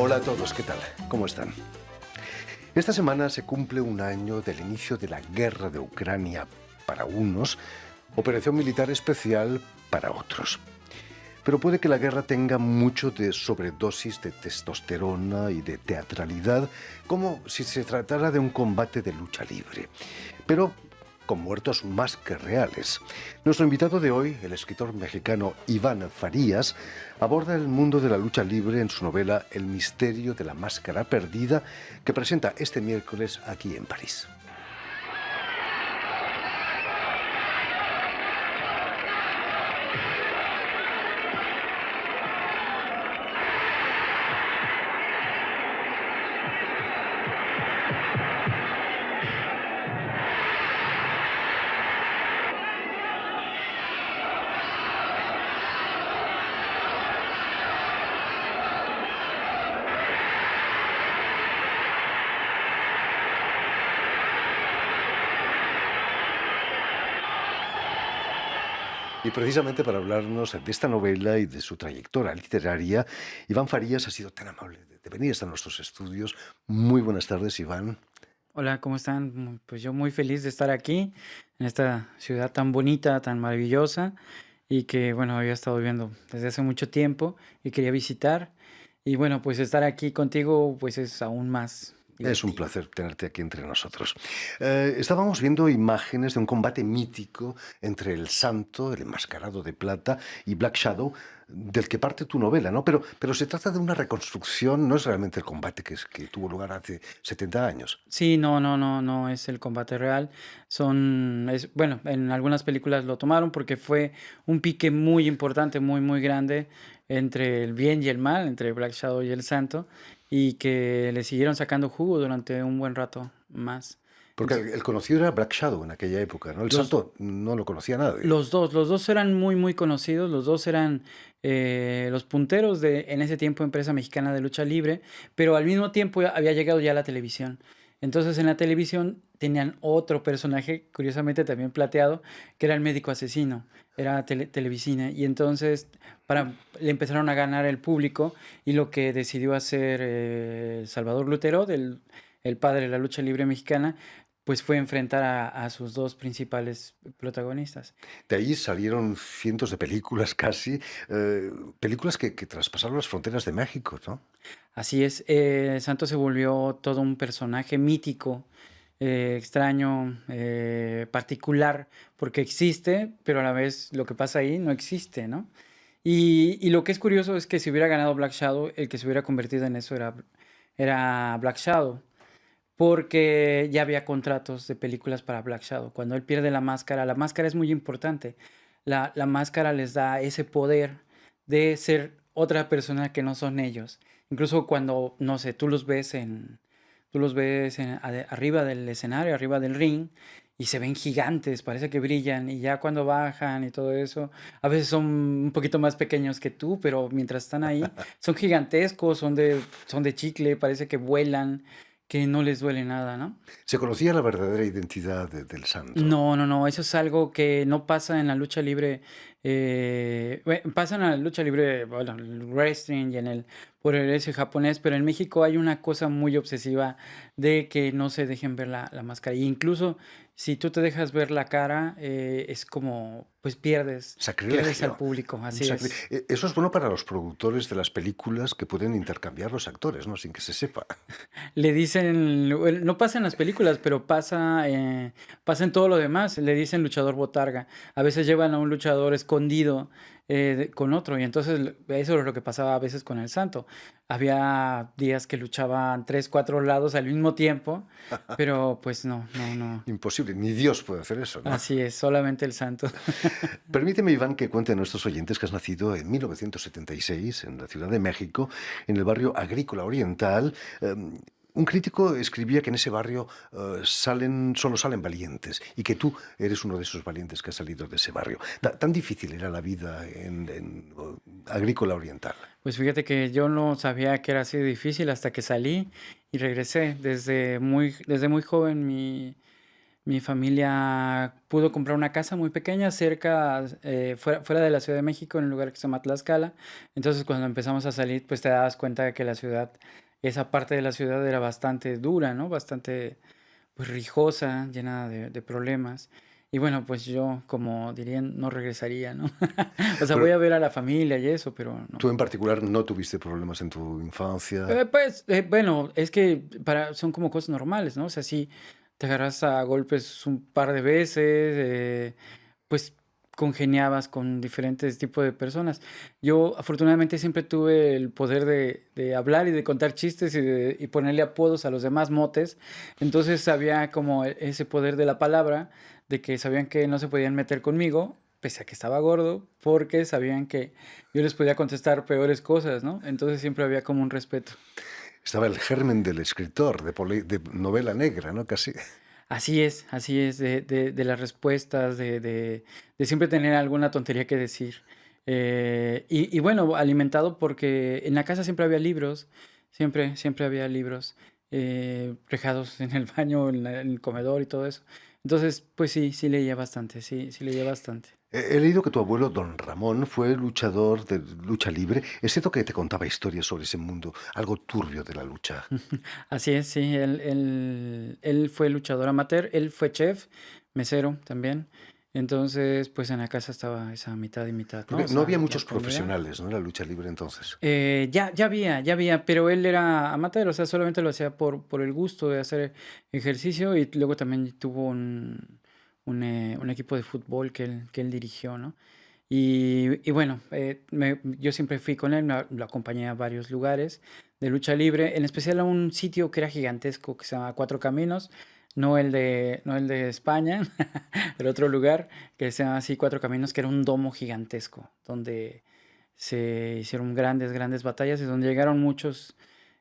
Hola a todos, ¿qué tal? ¿Cómo están? Esta semana se cumple un año del inicio de la guerra de Ucrania para unos, operación militar especial para otros. Pero puede que la guerra tenga mucho de sobredosis de testosterona y de teatralidad, como si se tratara de un combate de lucha libre. Pero con muertos más que reales. Nuestro invitado de hoy, el escritor mexicano Iván Farías, aborda el mundo de la lucha libre en su novela El misterio de la máscara perdida, que presenta este miércoles aquí en París. Y precisamente para hablarnos de esta novela y de su trayectoria literaria, Iván Farías ha sido tan amable de venir hasta nuestros estudios. Muy buenas tardes, Iván. Hola, ¿cómo están? Pues yo muy feliz de estar aquí, en esta ciudad tan bonita, tan maravillosa, y que, bueno, había estado viviendo desde hace mucho tiempo y quería visitar. Y bueno, pues estar aquí contigo, pues es aún más Es un divertido. placer tenerte aquí entre nosotros. Estábamos viendo imágenes de un combate mítico entre el Santo, el enmascarado de plata, y Black Shadow, del que parte tu novela, ¿no? Pero se trata de una reconstrucción, no es realmente el combate que tuvo lugar hace 70 años. Sí, no es el combate real. Bueno, en algunas películas lo tomaron porque fue un pique muy importante, muy grande entre el bien y el mal, entre Black Shadow y el Santo, y que le siguieron sacando jugo durante un buen rato más. Porque Ento- el conocido era Black Shadow en aquella época, ¿no? El los, Santo no lo conocía nadie. los dos eran muy conocidos, los dos eran los punteros de, en ese tiempo, empresa mexicana de lucha libre, pero al mismo tiempo había llegado ya a la televisión. Entonces en la televisión tenían otro personaje, curiosamente también plateado, que era el médico asesino, era televisina. Y entonces le empezaron a ganar el público y lo que decidió hacer Salvador Lutero, el padre de la lucha libre mexicana, pues fue enfrentar a sus dos principales protagonistas. De ahí salieron cientos de películas casi, películas que traspasaron las fronteras de México, ¿no? Así es, Santo se volvió todo un personaje mítico, extraño, particular, porque existe, pero a la vez lo que pasa ahí no existe, ¿no? Y lo que es curioso es que si hubiera ganado Black Shadow, el que se hubiera convertido en eso era Black Shadow, porque ya había contratos de películas para Black Shadow. Cuando él pierde la máscara es muy importante. La máscara les da ese poder de ser otra persona que no son ellos. Incluso cuando, no sé, tú los ves arriba del escenario, arriba del ring, y se ven gigantes, parece que brillan, y ya cuando bajan y todo eso, a veces son un poquito más pequeños que tú, pero mientras están ahí, son gigantescos, son de chicle, parece que vuelan, que no les duele nada, ¿no? Se conocía la verdadera identidad del Santo. No, eso es algo que no pasa en la lucha libre, pasa en la lucha libre, bueno, el wrestling y por el ese japonés, pero en México hay una cosa muy obsesiva de que no se dejen ver la máscara. Y incluso si tú te dejas ver la cara, es como, pues pierdes al Sacrilegio. público, Un así es. Eso es bueno para los productores de las películas que pueden intercambiar los actores, ¿no? Sin que se sepa. Le dicen, no pasa en las películas, pero pasa en todo lo demás. Le dicen luchador botarga. A veces llevan a un luchador escondido con otro, y entonces eso es lo que pasaba a veces con el Santo. Había días que luchaban 3, 4 lados al mismo tiempo, pero pues no. Imposible, ni Dios puede hacer eso, ¿no? Así es, solamente el Santo. Permíteme, Iván, que cuente a nuestros oyentes que has nacido en 1976 en la Ciudad de México, en el barrio agrícola oriental. Un crítico escribía que en ese barrio solo salen valientes y que tú eres uno de esos valientes que ha salido de ese barrio. Tan difícil era la vida en agrícola oriental. Pues fíjate que yo no sabía que era así de difícil hasta que salí y regresé desde muy joven. Mi Mi familia pudo comprar una casa muy pequeña cerca, fuera de la Ciudad de México, en un lugar que se llama Tlaxcala. Entonces, cuando empezamos a salir, pues te dabas cuenta de que la ciudad, esa parte de la ciudad era bastante dura, ¿no? Bastante, pues, rijosa, llena de problemas. Y bueno, pues yo, como dirían, no regresaría, ¿no? O sea, voy Pero a ver a la familia y eso, pero no. tú en particular no tuviste problemas en tu infancia. Pues, bueno, es que son como cosas normales, ¿no? O sea, sí, te agarras a golpes un par de veces, pues congeniabas con diferentes tipos de personas. Yo afortunadamente siempre tuve el poder de hablar y de contar chistes y ponerle apodos a los demás, motes. Entonces había como ese poder de la palabra, de que sabían que no se podían meter conmigo, pese a que estaba gordo, porque sabían que yo les podía contestar peores cosas, ¿no? Entonces siempre había como un respeto. Estaba el germen del escritor, de novela negra, ¿no? Casi. Así es, de las respuestas, de siempre tener alguna tontería que decir. Y bueno, alimentado porque en la casa siempre había libros, siempre había libros regados en el baño, en el comedor y todo eso. Entonces, pues sí leía bastante, sí leía bastante. He leído que tu abuelo, don Ramón, fue luchador de lucha libre. Es cierto que te contaba historias sobre ese mundo, algo turbio de la lucha. Así es, sí, él fue luchador amateur, él fue chef, mesero también. Entonces, pues en la casa estaba esa mitad y mitad, ¿no? Porque O no había sea, la muchos comida. profesionales, ¿no? En la lucha libre entonces. Ya había, pero él era amateur, o sea, solamente lo hacía por el gusto de hacer ejercicio y luego también tuvo un equipo de fútbol que él dirigió, ¿no? Y bueno, yo siempre fui con él, lo acompañé a varios lugares de lucha libre, en especial a un sitio que era gigantesco, que se llama Cuatro Caminos, no el de España, el otro lugar que se llama así Cuatro Caminos, que era un domo gigantesco, donde se hicieron grandes batallas y donde llegaron muchos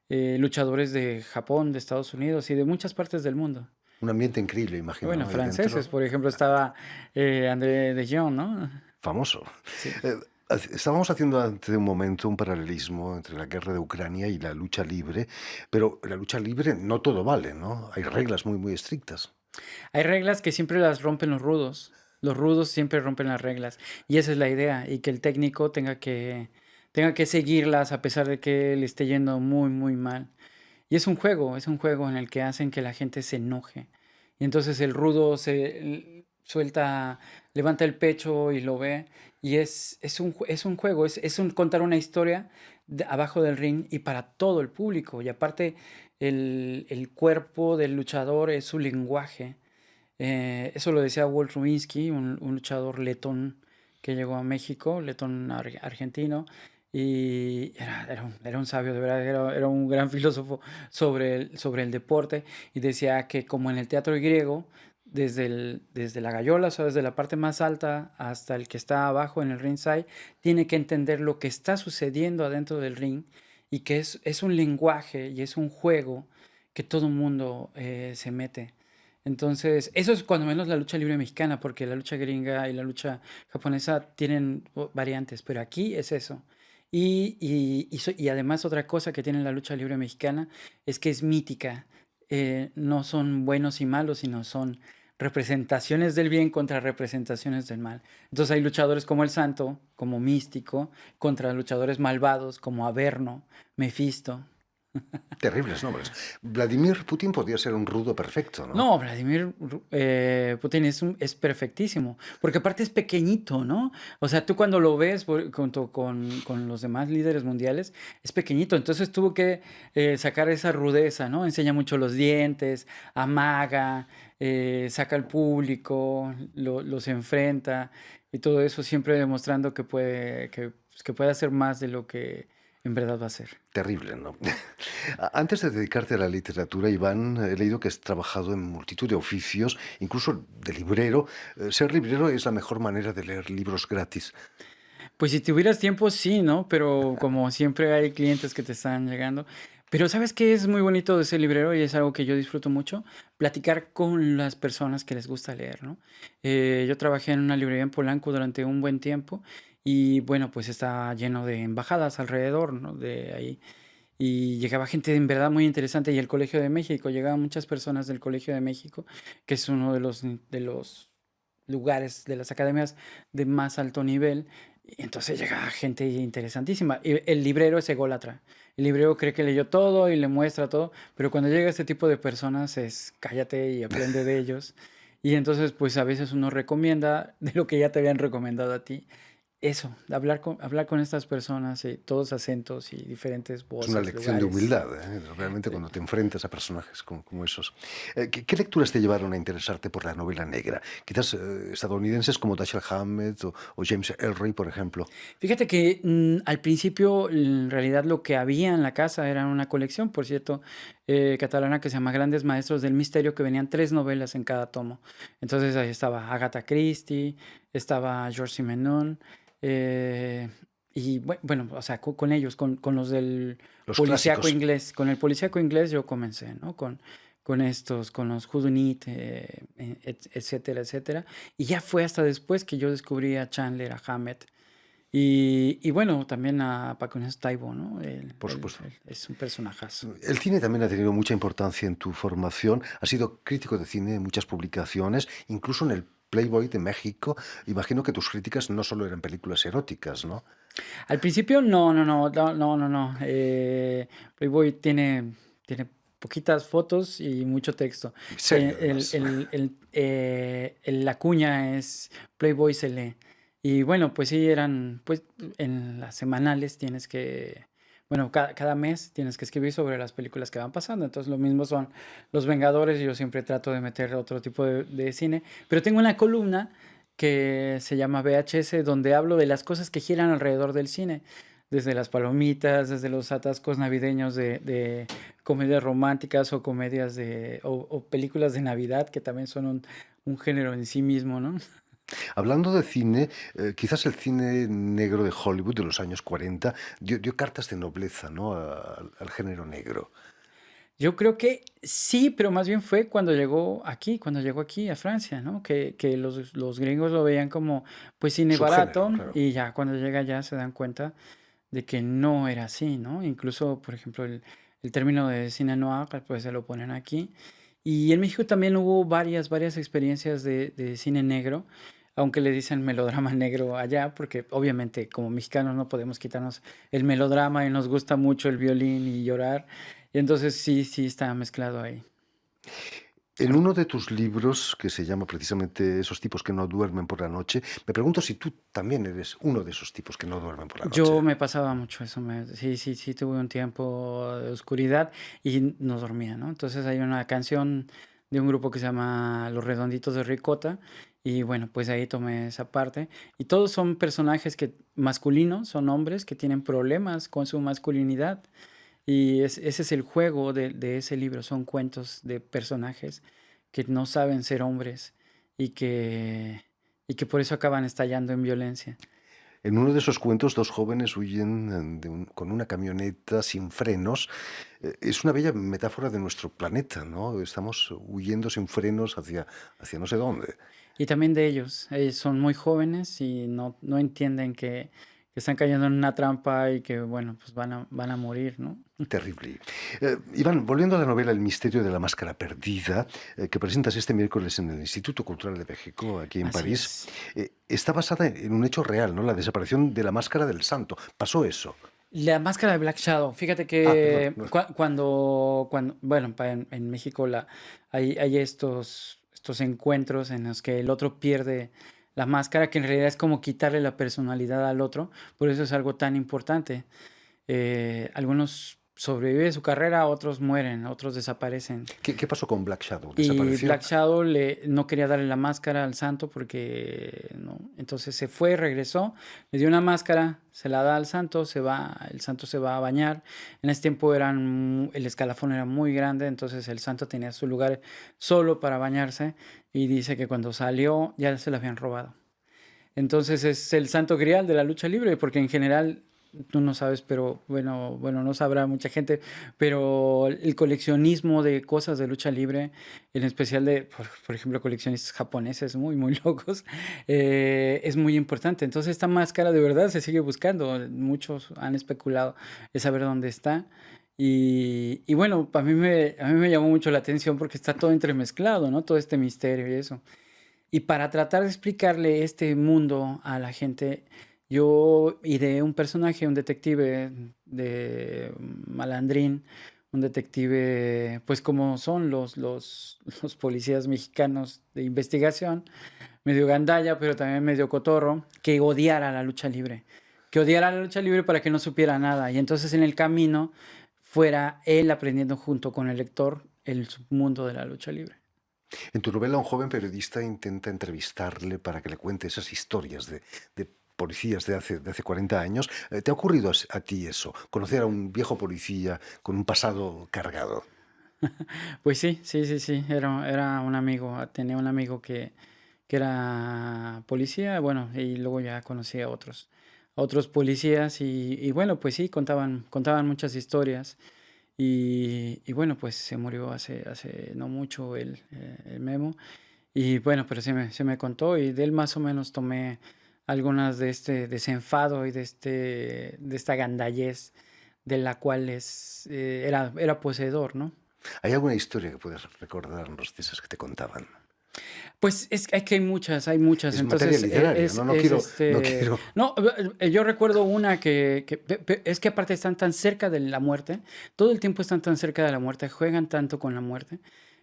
luchadores de Japón, de Estados Unidos y de muchas partes del mundo. Un ambiente increíble, imagino, Bueno, ¿no? Ahí franceses, dentro. por ejemplo, estaba André de Jong, ¿no? Famoso. Sí. Eh, Estábamos haciendo ante un momento un paralelismo entre la guerra de Ucrania y la lucha libre, pero la lucha libre no todo vale, ¿no? Hay reglas muy, muy estrictas. Hay reglas que siempre las rompen los rudos. Los rudos siempre rompen las reglas. Y esa es la idea. Y que el técnico tenga que seguirlas a pesar de que le esté yendo muy, muy mal. Y es un juego en el que hacen que la gente se enoje. Y entonces el rudo suelta, levanta el pecho y lo ve. Y es un juego, es contar una historia abajo del ring y para todo el público. Y aparte, el cuerpo del luchador es su lenguaje. Eso lo decía Walt Rubinsky, un luchador letón que llegó a México, letón argentino, y era un sabio, de verdad, era un gran filósofo sobre el deporte, y decía que como en el teatro griego, desde la gallola, o sea, desde la parte más alta hasta el que está abajo en el ringside, tiene que entender lo que está sucediendo adentro del ring, y que es un lenguaje y es un juego que todo el mundo se mete. Entonces, eso es cuando menos la lucha libre mexicana, porque la lucha gringa y la lucha japonesa tienen variantes, pero aquí es eso. Y además otra cosa que tiene la lucha libre mexicana es que es mítica. No son buenos y malos, sino son representaciones del bien contra representaciones del mal. Entonces hay luchadores como el Santo, como Místico, contra luchadores malvados como Averno, Mefisto. Terribles nombres. Vladimir Putin podría ser un rudo perfecto, ¿no? No, Vladimir Putin es perfectísimo, porque aparte es pequeñito, ¿no? O sea, tú cuando lo ves junto con los demás líderes mundiales, es pequeñito, entonces tuvo que sacar esa rudeza, ¿no? Enseña mucho los dientes, amaga, saca al público, los enfrenta y todo eso siempre demostrando que puede hacer más de lo que en verdad va a ser. Terrible, ¿no? Antes de dedicarte a la literatura, Iván, he leído que has trabajado en multitud de oficios, incluso de librero. Ser librero es la mejor manera de leer libros gratis. Pues si tuvieras tiempo, sí, ¿no? Pero como siempre hay clientes que te están llegando. Pero ¿sabes qué es muy bonito de ser librero? Y es algo que yo disfruto mucho, platicar con las personas que les gusta leer, ¿no? Yo trabajé en una librería en Polanco durante un buen tiempo y bueno, pues está lleno de embajadas alrededor, ¿no? De ahí. y llegaba gente en verdad muy interesante y el Colegio de México, llegaban muchas personas del Colegio de México, que es uno de los lugares, de las academias de más alto nivel, y entonces llegaba gente interesantísima. Y el librero es ególatra. El librero cree que leyó todo y le muestra todo, pero cuando llega este tipo de personas es cállate y aprende de ellos. Y entonces, pues a veces uno recomienda de lo que ya te habían recomendado a ti. Eso, hablar con estas personas, todos acentos y diferentes Es una voces, lección de lugares. humildad, realmente eh, cuando te enfrentas a personajes como esos. ¿Qué lecturas te llevaron a interesarte por la novela negra? Quizás estadounidenses como Dashiell Hammett o James Ellroy, por ejemplo. Fíjate que al principio, en realidad, lo que había en la casa era una colección, por cierto, catalana que se llama Grandes Maestros del Misterio, que venían 3 novelas en cada tomo. Entonces ahí estaba Agatha Christie, estaba Georges Simenon, eh, y bueno, o sea, con ellos, con los del Los policíaco clásicos. inglés. Con el policíaco inglés yo comencé, ¿no? Con estos, con los Whodunit, etcétera, etcétera. Y ya fue hasta después que yo descubrí a Chandler, a Hammett. Y bueno, también a Paco Taibo, ¿no? Por supuesto. Es un personajazo. El cine también ha tenido mucha importancia en tu formación. Has sido crítico de cine en muchas publicaciones, incluso en el Playboy de México. Imagino que tus críticas no solo eran películas eróticas, ¿no? Al principio, no, no, no, no, no, no, no. Playboy tiene poquitas fotos y mucho texto. Serio, además. La cuña es Playboy se lee. Y bueno, pues sí, eran, pues en las semanales tienes que, bueno, cada mes tienes que escribir sobre las películas que van pasando. Entonces lo mismo son Los Vengadores, y yo siempre trato de meter otro tipo de cine. Pero tengo una columna que se llama VHS, donde hablo de las cosas que giran alrededor del cine, desde las palomitas, desde los atascos navideños de comedias románticas o comedias o películas de Navidad, que también son un género en sí mismo, ¿no? Hablando de cine, quizás el cine negro de Hollywood de los años 40 dio cartas de nobleza, ¿no? Al género negro. Yo creo que sí, pero más bien fue cuando llegó aquí a Francia, ¿no? Que los gringos lo veían como, pues, cine Subgénero, barato, claro. y ya cuando llega allá se dan cuenta de que no era así, ¿no? Incluso, por ejemplo, el término de cine noir, pues se lo ponen aquí. Y en México también hubo varias experiencias de cine negro, aunque le dicen melodrama negro allá, porque obviamente como mexicanos no podemos quitarnos el melodrama y nos gusta mucho el violín y llorar. Y entonces sí, sí está mezclado ahí. En uno de tus libros, que se llama precisamente Esos tipos que no duermen por la noche, me pregunto si tú también eres uno de esos tipos que no duermen por la Yo noche. me pasaba mucho eso, sí, sí, sí tuve un tiempo de oscuridad y no dormía, ¿no? Entonces hay una canción de un grupo que se llama Los Redonditos de Ricota, y bueno, pues ahí tomé esa parte. Y todos son personajes masculinos, son hombres que tienen problemas con su masculinidad. Y ese es el juego de ese libro, son cuentos de personajes que no saben ser hombres y que por eso acaban estallando en violencia. En uno de esos cuentos, dos jóvenes huyen con una camioneta sin frenos. Es una bella metáfora de nuestro planeta, ¿no? Estamos huyendo sin frenos hacia no sé dónde. Y también de ellos, son muy jóvenes y no entienden que están cayendo en una trampa y que, bueno, pues van a morir, ¿no? Terrible. Iván, volviendo a la novela El misterio de la máscara perdida, que presentas este miércoles en el Instituto Cultural de México, aquí en Así París, es. está basada en un hecho real, ¿no? La desaparición de la máscara del santo. Pasó eso. La máscara de Black Shadow, fíjate Ah, perdón. que bueno, en México hay estos encuentros en los que el otro pierde la máscara, que en realidad es como quitarle la personalidad al otro, por eso es algo tan importante. Algunos sobreviven su carrera, otros mueren, otros desaparecen. ¿Qué pasó con Black Shadow? Y ¿Desapareció? Black Shadow no quería darle la máscara al santo porque no. Entonces se fue, regresó, le dio una máscara, se la da al santo, el santo se va a bañar. En ese tiempo el escalafón era muy grande, entonces el santo tenía su lugar solo para bañarse, y dice que cuando salió ya se lo habían robado. Entonces es el santo grial de la lucha libre, porque en general, tú no sabes, pero bueno, no sabrá mucha gente, pero el coleccionismo de cosas de lucha libre, en especial por ejemplo, coleccionistas japoneses muy locos, es muy importante. Entonces esta máscara de verdad se sigue buscando. Muchos han especulado de saber dónde está. Y bueno, a mí me llamó mucho la atención porque está todo entremezclado, ¿no? Todo este misterio y eso. Y para tratar de explicarle este mundo a la gente, yo ideé un personaje, un detective de malandrín, un detective, pues como son los policías mexicanos de investigación, medio gandalla, pero también medio cotorro, que odiara la lucha libre. Que odiara la lucha libre para que no supiera nada. Y entonces en el camino fuera él aprendiendo junto con el lector el submundo de la lucha libre. En tu novela, un joven periodista intenta entrevistarle para que le cuente esas historias de policías de hace 40 años. ¿Te ha ocurrido a ti eso? Conocer a un viejo policía con un pasado cargado. Pues sí, sí, sí, sí, era un amigo, tenía un amigo que era policía, bueno, y luego ya conocí a otros policías y bueno, pues sí, contaban muchas historias y bueno, pues se murió hace no mucho el Memo y bueno, pero se me contó y de él más o menos tomé algunas de este desenfado y de esta gandallez de la cual era poseedor, ¿no? ¿Hay alguna historia que puedas recordarnos de esas que te contaban? Pues es que hay muchas, Es materia entonces literaria, no, no quiero, no quiero. no, yo recuerdo una es que aparte están tan cerca de la muerte, todo el tiempo están tan cerca de la muerte, juegan tanto con la muerte,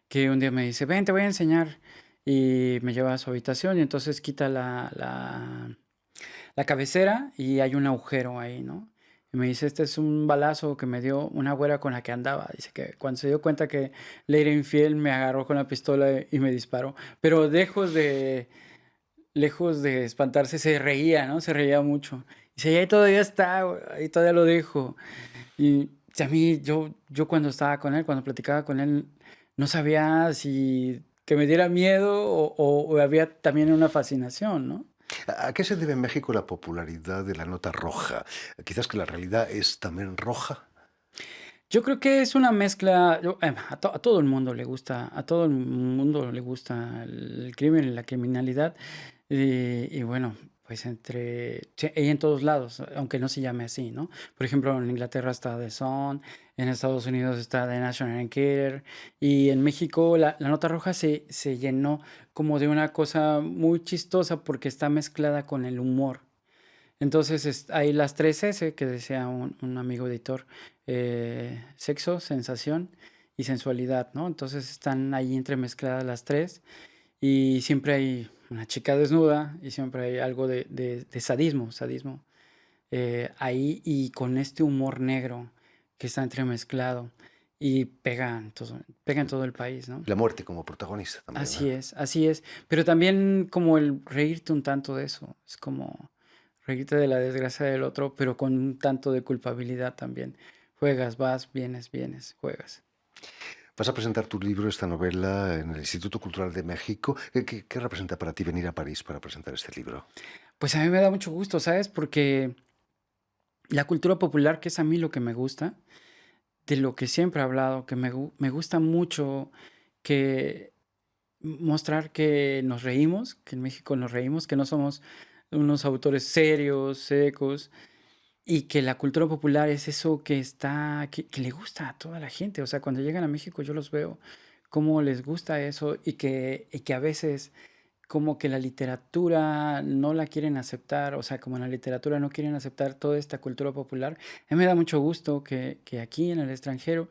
que un día me dice, ven, te voy a enseñar, y me lleva a su habitación y entonces quita la cabecera y hay un agujero ahí, ¿no? Y me dice, este es un balazo que me dio una güera con la que andaba. Dice que cuando se dio cuenta que le era infiel, me agarró con la pistola y me disparó. Pero lejos de espantarse, se reía, ¿no? Se reía mucho. Dice, y ahí todavía está, güey, ahí todavía lo dejo. Y a mí, yo cuando estaba con él, cuando platicaba con él, no sabía si que me diera miedo o había también una fascinación, ¿no? ¿A qué se debe en México la popularidad de la nota roja? Quizás que la realidad es también roja. Yo creo que es una mezcla, a todo el mundo le gusta, a todo el mundo le gusta el crimen y la criminalidad, y bueno, pues sí, y en todos lados, aunque no se llame así, ¿no? Por ejemplo, en Inglaterra está The Sun, en Estados Unidos está The National Enquirer, y en México la nota roja se llenó como de una cosa muy chistosa porque está mezclada con el humor. Entonces hay las tres S que decía un amigo editor, sexo, sensación y sensualidad, ¿no? Entonces están ahí entremezcladas las tres y siempre hay una chica desnuda y siempre hay algo de sadismo ahí y con este humor negro que está entremezclado y pega en todo el país, ¿no? La muerte como protagonista también, ¿no? Así es, pero también como el reírte un tanto de eso, es como reírte de la desgracia del otro, pero con un tanto de culpabilidad también. Juegas, vas, vienes, juegas. Vas a presentar tu libro, esta novela, en el Instituto Cultural de México. ¿Qué representa para ti venir a París para presentar este libro? Pues a mí me da mucho gusto, ¿sabes? Porque la cultura popular, que es a mí lo que me gusta, de lo que siempre he hablado, que me gusta mucho que mostrar que nos reímos, que en México nos reímos, que no somos unos autores serios, secos, y que la cultura popular es eso que le gusta a toda la gente. O sea, cuando llegan a México yo los veo cómo les gusta eso y que a veces como que la literatura no la quieren aceptar, o sea, como en la literatura no quieren aceptar toda esta cultura popular. A mí me da mucho gusto que aquí en el extranjero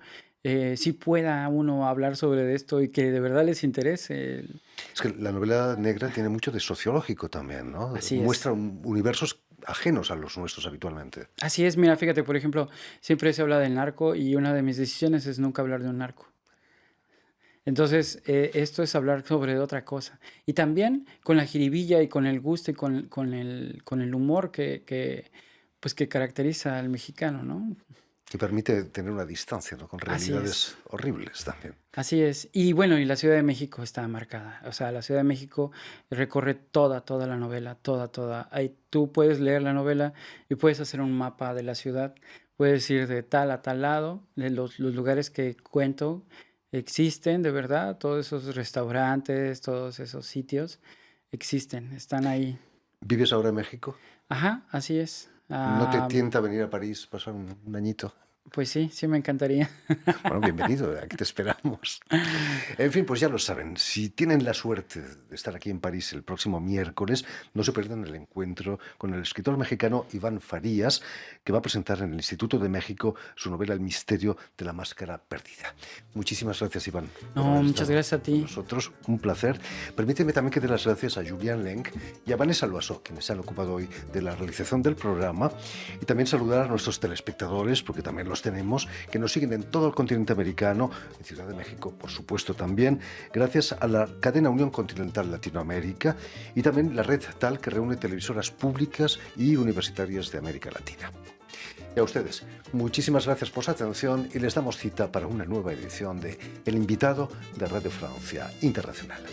sí pueda uno hablar sobre esto y que de verdad les interese. Es que la novela negra tiene mucho de sociológico también, ¿no? Así es. Muestra universos ajenos a los nuestros habitualmente. Así es, mira, fíjate, por ejemplo, siempre se habla del narco y una de mis decisiones es nunca hablar de un narco. Entonces, esto es hablar sobre otra cosa. Y también con la jiribilla y con el gusto y con el humor pues, que caracteriza al mexicano, ¿no? Que permite tener una distancia, ¿no? Con Así es, realidades horribles también. así es. Y bueno, y la Ciudad de México está marcada. O sea, la Ciudad de México recorre toda la novela, toda. Ahí tú puedes leer la novela y puedes hacer un mapa de la ciudad. Puedes ir de tal a tal lado, de los lugares que cuento existen de verdad, todos esos restaurantes, todos esos sitios existen, están ahí. ¿Vives ahora en México? Ajá, así es. ¿No te tienta venir a París, pasar un añito? Pues sí, sí me encantaría. Bueno, bienvenido, aquí te esperamos. En fin, pues ya lo saben, si tienen la suerte de estar aquí en París el próximo miércoles, no se pierdan el encuentro con el escritor mexicano Iván Farías, que va a presentar en el Instituto de México su novela El misterio de la máscara perdida. Muchísimas gracias, Iván, por No, haber muchas estado gracias a con ti. nosotros. Un placer. Permíteme también que dé las gracias a Julián Lenk y a Vanessa Loasó, quienes se han ocupado hoy de la realización del programa, y también saludar a nuestros telespectadores, porque también los tenemos, que nos siguen en todo el continente americano, en Ciudad de México, por supuesto, también, gracias a la cadena Unión Continental Latinoamérica y también la red TAL, que reúne televisoras públicas y universitarias de América Latina. Y a ustedes, muchísimas gracias por su atención y les damos cita para una nueva edición de El Invitado de Radio Francia Internacional.